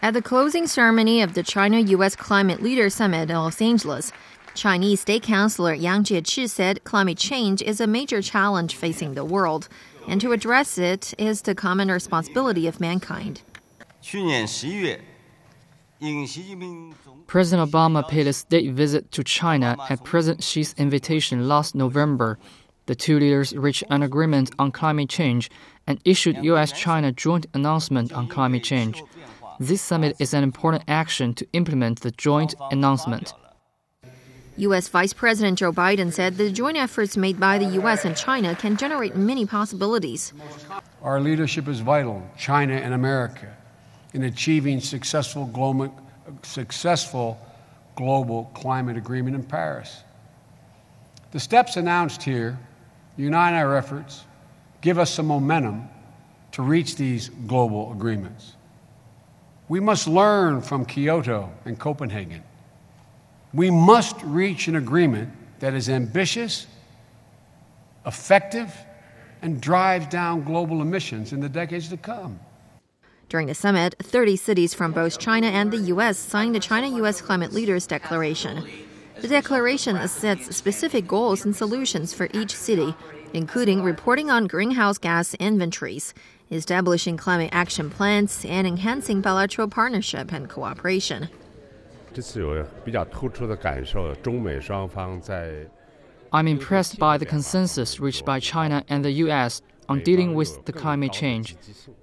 At the closing ceremony of the China-U.S. Climate Leader Summit in Los Angeles, Chinese State Councilor Yang Jiechi said climate change is a major challenge facing the world, and to address it is the common responsibility of mankind. President Obama paid a state visit to China at President Xi's invitation last November. The two leaders reached an agreement on climate change and issued U.S. China Joint Announcement on climate change. This summit is an important action to implement the joint announcement. U.S. Vice President Joe Biden said the joint efforts made by the U.S. and China can generate many possibilities. Our leadership is vital, China and America, in achieving successful global climate agreement in Paris. The steps announced here unite our efforts, give us some momentum to reach these global agreements. We must learn from Kyoto and Copenhagen. We must reach an agreement that is ambitious, effective, and drives down global emissions in the decades to come. During the summit, 30 cities from both China and the U.S. signed the China-U.S. Climate Leaders Declaration. The declaration sets specific goals and solutions for each city, including reporting on greenhouse gas inventories, establishing climate action plans, and enhancing bilateral partnership and cooperation. I'm impressed by the consensus reached by China and the U.S. on dealing with the climate change.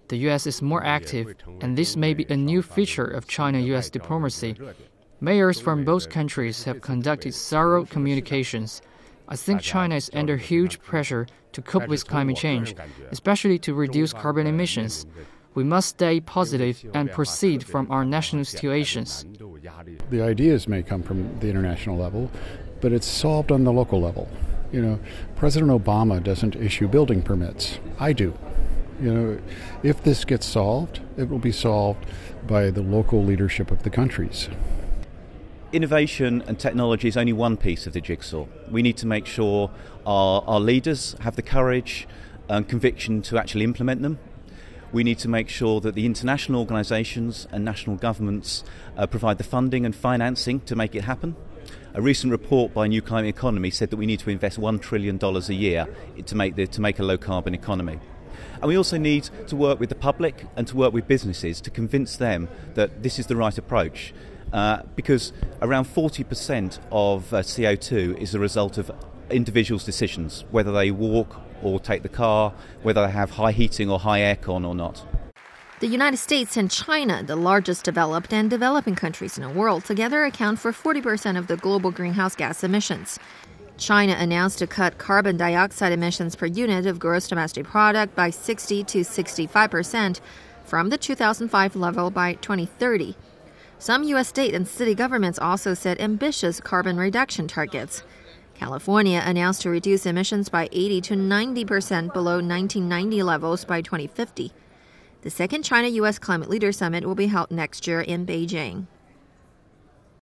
The U.S. is more active, and this may be a new feature of China-U.S. diplomacy. Mayors from both countries have conducted thorough communications. I think China is under huge pressure to cope with climate change, especially to reduce carbon emissions. We must stay positive and proceed from our national situations. The ideas may come from the international level, but it's solved on the local level. President Obama doesn't issue building permits. I do. If this gets solved, it will be solved by the local leadership of the countries. Innovation and technology is only one piece of the jigsaw. We need to make sure our leaders have the courage and conviction to actually implement them. We need to make sure that the international organisations and national governments provide the funding and financing to make it happen. A recent report by New Climate Economy said that we need to invest $1 trillion a year to make a low-carbon economy. And we also need to work with the public and to work with businesses to convince them that this is the right approach. Because around 40% of CO2 is a result of individuals' decisions, whether they walk or take the car, whether they have high heating or high aircon or not. The United States and China, the largest developed and developing countries in the world, together account for 40% of the global greenhouse gas emissions. China announced to cut carbon dioxide emissions per unit of gross domestic product by 60 to 65% from the 2005 level by 2030. Some U.S. state and city governments also set ambitious carbon reduction targets. California announced to reduce emissions by 80 to 90% below 1990 levels by 2050. The second China-U.S. Climate Leader Summit will be held next year in Beijing.